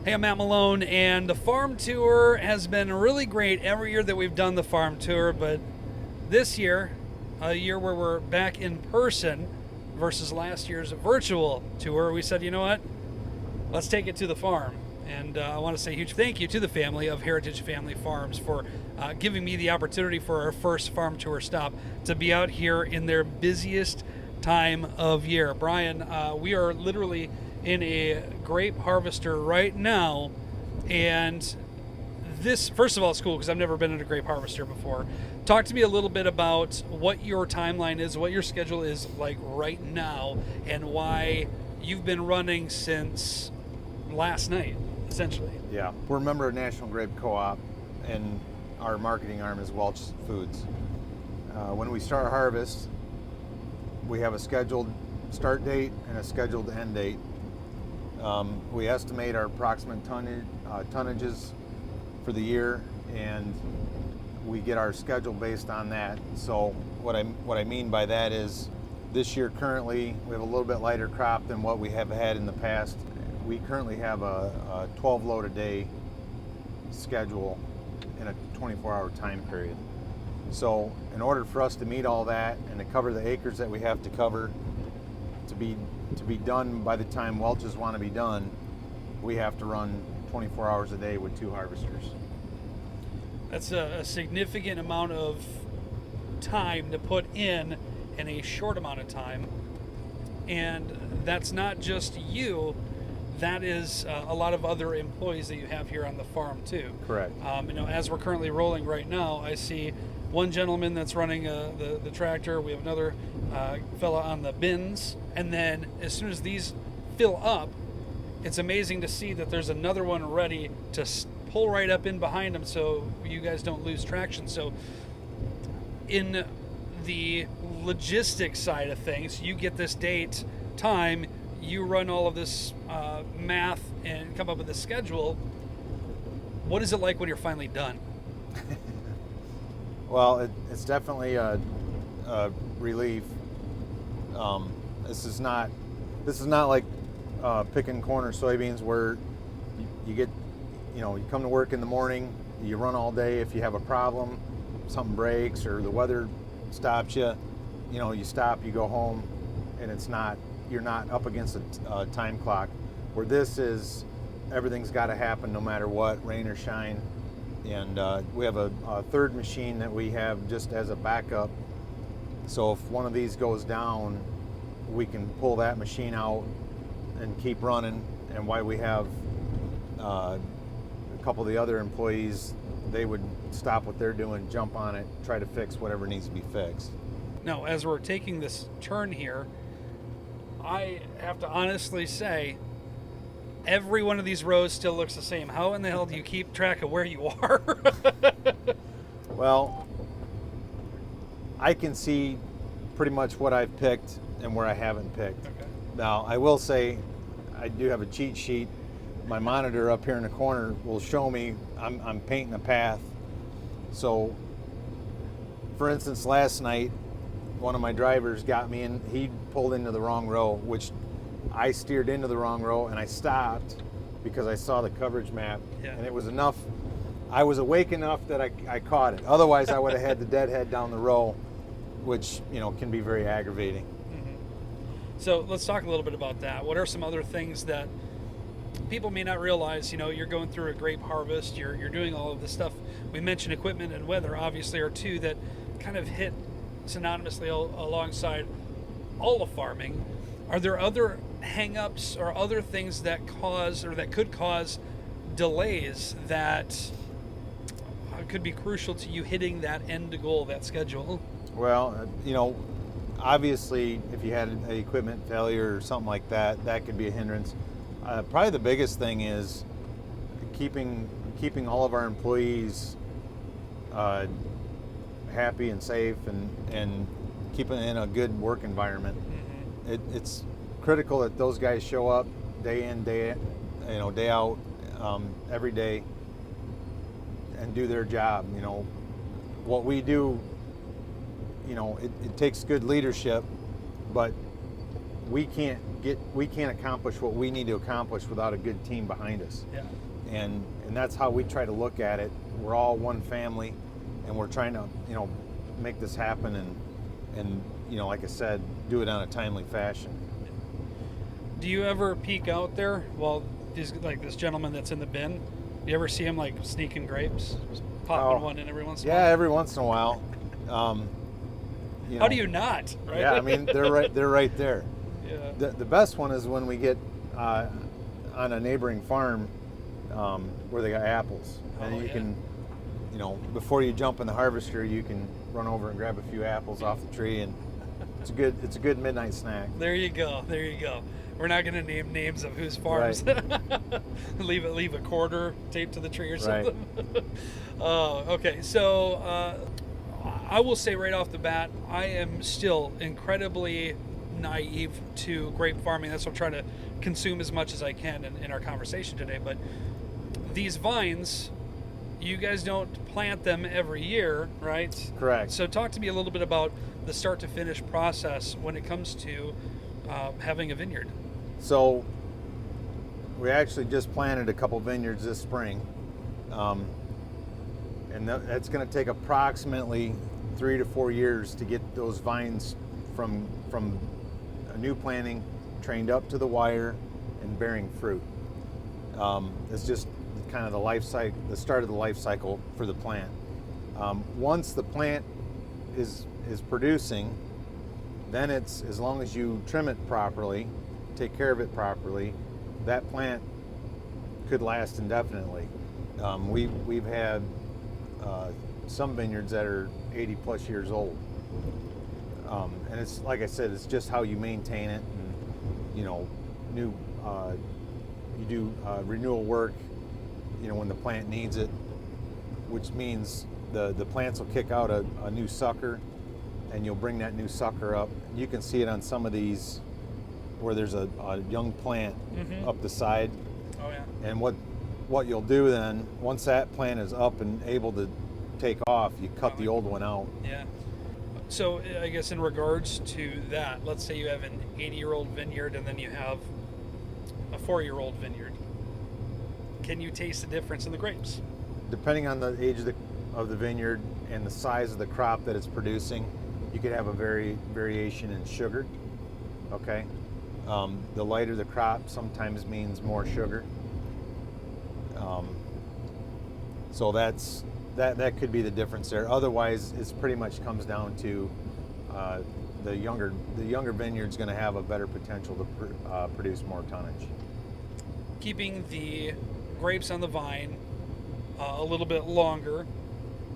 Hey, I'm Matt Malone, and the farm tour has been really great every year that we've done the farm tour, but this year, a year where we're back in person versus last year's virtual tour, we said, you know what, let's take it to the farm. And I want to say a huge thank you to the family of Heritage Family Farms for giving me the opportunity for our first farm tour stop to be out here in their busiest time of year. Brian, we are literally in a grape harvester right now, and this, first of all, it's cool because I've never been in a grape harvester before. Talk to me a little bit about what your timeline is, what your schedule is like right now, and why you've been running since last night, essentially. Yeah, we're a member of National Grape Co-op, and our marketing arm is Welch Foods. When we start harvest, we have a scheduled start date and a scheduled end date. We estimate our approximate tonnages for the year, and we get our schedule based on that. So what I mean by that is, this year currently we have a little bit lighter crop than what we have had in the past. We currently have a 12 load a day schedule in a 24-hour time period. So in order for us to meet all that and to cover the acres that we have to cover, to be done by the time Welches want to be done, we have to run 24 hours a day with 2 harvesters. That's a significant amount of time to put in a short amount of time. And that's not just you, that is a lot of other employees that you have here on the farm too. Correct. As we're currently rolling right now, I see one gentleman that's running the tractor. We have another fella on the bins. And then as soon as these fill up, it's amazing to see that there's another one ready to pull right up in behind them so you guys don't lose traction. So in the logistics side of things, you get this date, time, you run all of this math and come up with a schedule. What is it like when you're finally done? Well, it's definitely a relief. This is not like picking corn or soybeans where you come to work in the morning, you run all day. If you have a problem, something breaks or the weather stops you, you stop, you go home, and you're not up against a time clock. Where this is, everything's got to happen no matter what, rain or shine. And we have a third machine that we have just as a backup. So if one of these goes down, we can pull that machine out and keep running. And while we have a couple of the other employees, they would stop what they're doing, jump on it, try to fix whatever needs to be fixed. Now, as we're taking this turn here, I have to honestly say, every one of these rows still looks the same. How in the hell do you keep track of where you are? Well, I can see pretty much what I've picked and where I haven't picked. Okay. Now, I will say I do have a cheat sheet. My monitor up here in the corner will show me I'm painting a path. So, for instance, last night, one of my drivers got me in, he pulled into the wrong row, which I steered into the wrong row, and I stopped because I saw the coverage map, and it was enough. I was awake enough that I caught it. Otherwise, I would have had the deadhead down the row, which can be very aggravating. Mm-hmm. So let's talk a little bit about that. What are some other things that people may not realize? You're going through a grape harvest, you're doing all of this stuff. We mentioned equipment and weather, obviously, are two that kind of hit synonymously alongside all of farming. Are there other hang-ups or other things that could cause delays that could be crucial to you hitting that end goal, that schedule? Well, obviously, if you had an equipment failure or something like that, that could be a hindrance. Probably the biggest thing is keeping all of our employees happy and safe and keeping in a good work environment. Mm-hmm. It's critical that those guys show up day in, day out, every day, and do their job. What we do, it takes good leadership, but we can't accomplish what we need to accomplish without a good team behind us. Yeah. And that's how we try to look at it. We're all one family, and we're trying to, make this happen and like I said, do it on a timely fashion. Do you ever peek out there while this gentleman that's in the bin? Do you ever see him like sneaking grapes, just popping one in every once in a while? Yeah, every once in a while. How do you not? Right? Yeah, I mean they're right there. Yeah. The best one is when we get on a neighboring farm where they got apples, and you can, before you jump in the harvester, you can run over and grab a few apples off the tree, and it's a good midnight snack. There you go. We're not going to name names of whose farms. Right. leave a quarter taped to the tree or something. Right. Okay. So I will say right off the bat, I am still incredibly naive to grape farming. That's what I'm trying to consume as much as I can in our conversation today. But these vines, you guys don't plant them every year, right? Correct. So talk to me a little bit about the start to finish process when it comes to having a vineyard. So we actually just planted a couple vineyards this spring, and that's going to take approximately 3 to 4 years to get those vines from a new planting trained up to the wire and bearing fruit. It's just kind of the start of the life cycle for the plant. Once the plant is producing, then it's, as long as you trim it properly, take care of it properly, that plant could last indefinitely. We've had some vineyards that are 80 plus years old, and it's like I said, it's just how you maintain it, and you do renewal work when the plant needs it, which means the plants will kick out a new sucker, and you'll bring that new sucker up. You can see it on some of these where there's a young plant up the side. Oh yeah. And what you'll do then, once that plant is up and able to take off, you cut the old one out. Yeah. So I guess in regards to that, let's say you have an 80-year-old vineyard and then you have a 4-year-old vineyard. Can you taste the difference in the grapes? Depending on the age of the vineyard and the size of the crop that it's producing, you could have a variation in sugar. Okay. The lighter the crop sometimes means more sugar. So that could be the difference there. Otherwise, it's pretty much comes down to the younger vineyard's going to have a better potential to produce more tonnage. Keeping the grapes on the vine a little bit longer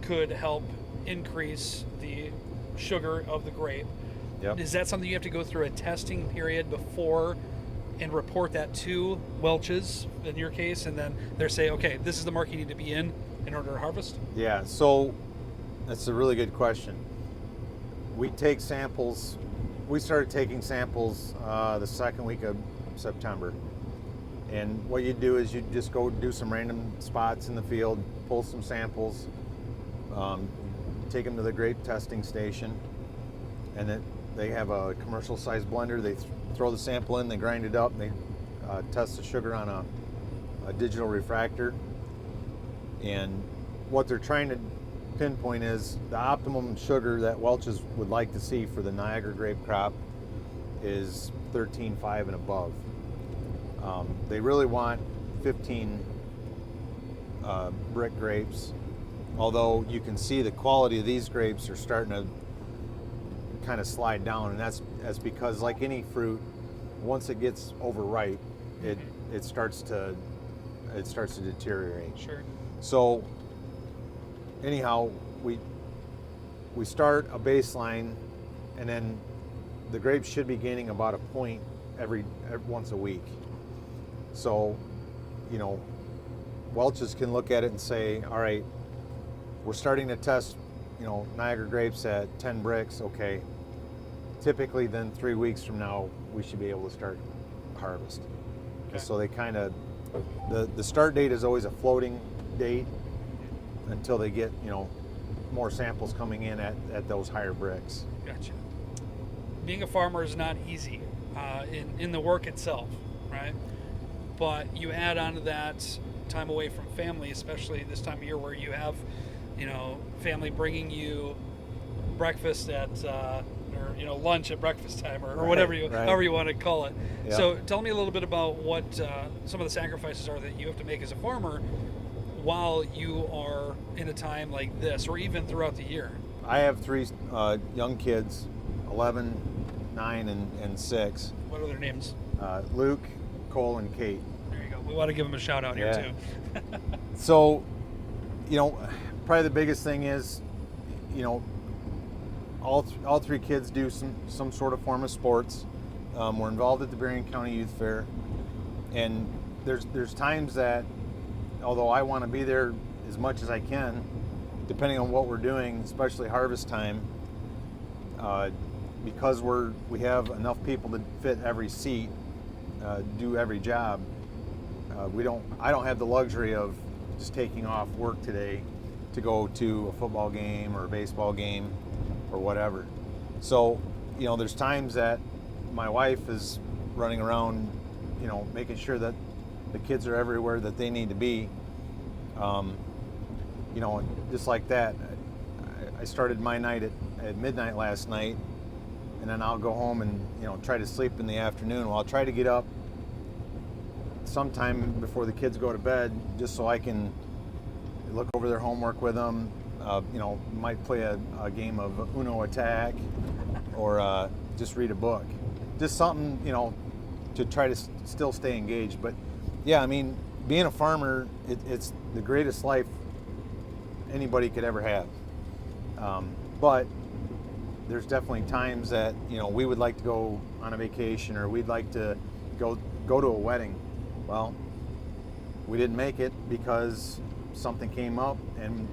could help increase the sugar of the grape. Yep. Is that something you have to go through a testing period before and report that to Welch's in your case, and then they're saying, okay, this is the mark you need to be in order to harvest? Yeah, so that's a really good question. We take samples. We started taking samples the second week of September. And what you do is you just go do some random spots in the field, pull some samples, take them to the grape testing station, and then they have a commercial size blender. They throw the sample in, they grind it up, and they test the sugar on a digital refractor. And what they're trying to pinpoint is the optimum sugar that Welch's would like to see for the Niagara grape crop is 13.5 and above. They really want 15 brick grapes, although you can see the quality of these grapes are starting to kind of slide down, and that's because, like any fruit, once it gets overripe, it starts to deteriorate. Sure. So anyhow, we start a baseline, and then the grapes should be gaining about a point every once a week. So, Welch's can look at it and say, all right, we're starting to test, Niagara grapes at 10 bricks. Okay. Typically, then 3 weeks from now, we should be able to start harvest. Okay. So they kind of, the start date is always a floating date until they get, more samples coming in at those higher bricks. Gotcha. Being a farmer is not easy. in the work itself, right? But you add on to that time away from family, especially this time of year where you have, family bringing you breakfast at or lunch at breakfast time or whatever however you want to call it. Yeah. So tell me a little bit about what some of the sacrifices are that you have to make as a farmer while you are in a time like this, or even throughout the year. I have three young kids, 11, 9, and 6. What are their names? Luke, Cole, and Kate. There you go. We want to give them a shout out here too. So, probably the biggest thing is, all three kids do some sort of form of sports. We're involved at the Berrien County Youth Fair, and there's times that, although I want to be there as much as I can, depending on what we're doing, especially harvest time, because we have enough people to fit every seat, do every job. I don't have the luxury of just taking off work today to go to a football game or a baseball game or whatever. So, there's times that my wife is running around, making sure that the kids are everywhere that they need to be. Just like that, I started my night at midnight last night, and then I'll go home and try to sleep in the afternoon. Well, I'll try to get up sometime before the kids go to bed, just so I can look over their homework with them. Might play a game of Uno Attack, or just read a book. Just something, to try to still stay engaged. But yeah, being a farmer, it's the greatest life anybody could ever have. But there's definitely times that, we would like to go on a vacation, or we'd like to go to a wedding. Well, we didn't make it because something came up, and,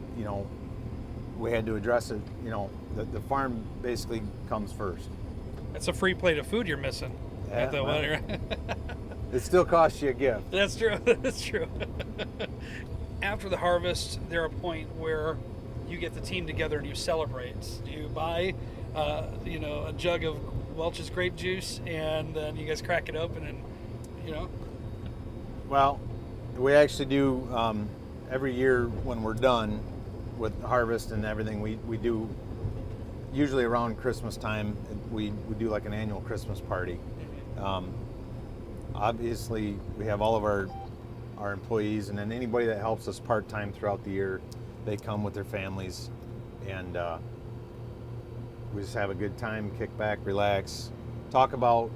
we had to address it. The farm basically comes first. That's a free plate of food you're missing at the wedding, right? It still costs you a gift. That's true. That's true. After the harvest, there's a point where you get the team together and you celebrate. You buy, a jug of Welch's grape juice, and then you guys crack it open, and Well, we actually do every year when we're done with harvest and everything. We do usually around Christmas time. We do like an annual Christmas party. Obviously, we have all of our employees, and then anybody that helps us part-time throughout the year, they come with their families, and we just have a good time, kick back, relax, talk about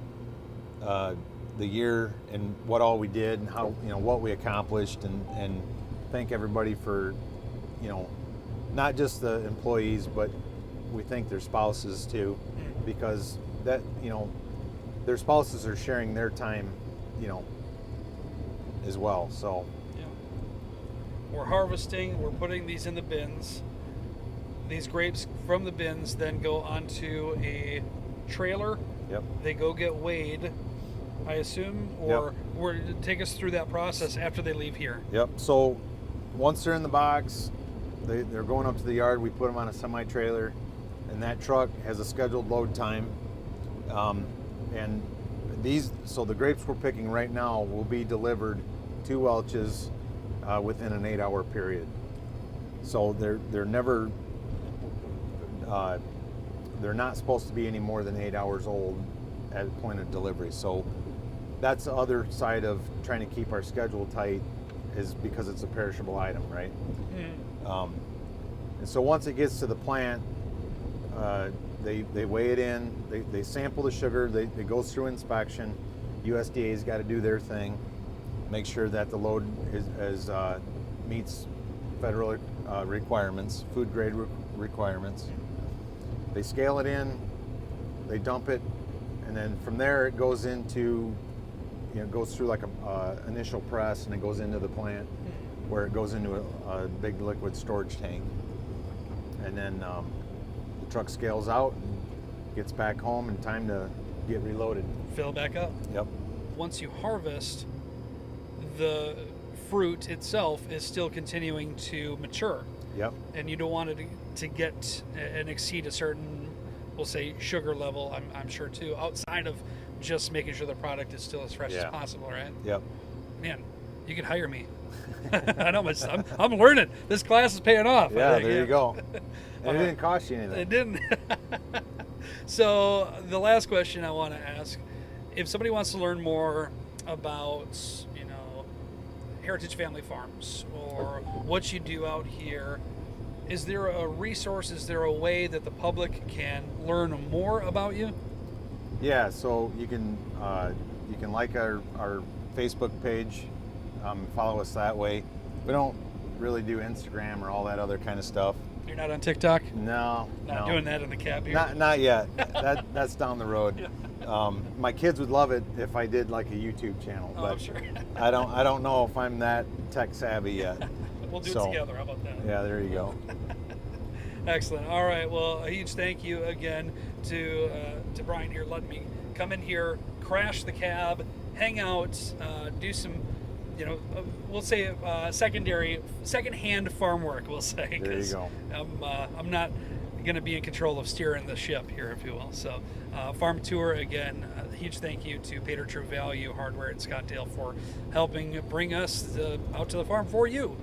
the year and what all we did and how, what we accomplished, and thank everybody for, not just the employees, but we thank their spouses too, because that, their spouses are sharing their time, as well. So yeah. We're harvesting, we're putting these in the bins. These grapes from the bins then go onto a trailer. Yep. They go get weighed, I assume, or take us through that process after they leave here. Yep. So once they're in the box, they're going up to the yard. We put them on a semi-trailer, and that truck has a scheduled load time. And so the grapes we're picking right now will be delivered to Welch's within an 8-hour period. So they're never they're not supposed to be any more than 8 hours old at the point of delivery. So that's the other side of trying to keep our schedule tight, is because it's a perishable item, right? Mm-hmm. And so once it gets to the plant, they weigh it in, they sample the sugar, it goes through inspection. USDA's got to do their thing, make sure that the load meets federal requirements, food grade requirements. They scale it in, they dump it, and then from there it goes into, goes through like a initial press, and it goes into the plant, where it goes into a big liquid storage tank. And then the truck scales out and gets back home, and time to get reloaded. Fill back up. Yep. Once you harvest, the fruit itself is still continuing to mature. Yep. And you don't want it to get and exceed a certain we'll say sugar level, I'm sure too, outside of just making sure the product is still as fresh as possible, right? Yep. Man, you could hire me. I know I'm learning. This class is paying off. Yeah, there you go. And it didn't cost you anything. It didn't. So the last question I want to ask, if somebody wants to learn more about, Heritage Family Farms or what you do out here, is there a resource, is there a way that the public can learn more about you? Yeah, so you can like our Facebook page, follow us that way. We don't really do Instagram or all that other kind of stuff. You're not on TikTok? No. Not doing that in the cab here? Not yet. That's down the road. My kids would love it if I did like a YouTube channel, but I'm sure. I don't know if I'm that tech savvy yet. We'll do it together. How about that? Yeah, there you go. Excellent. All right. Well, a huge thank you again to Brian here, letting me come in here, crash the cab, hang out, do some, we'll say second-hand farm work. We'll say. There you go. I'm not going to be in control of steering the ship here, if you will. So, farm tour again. A huge thank you to Pater True Value Hardware in Scottsdale for helping bring us out to the farm for you.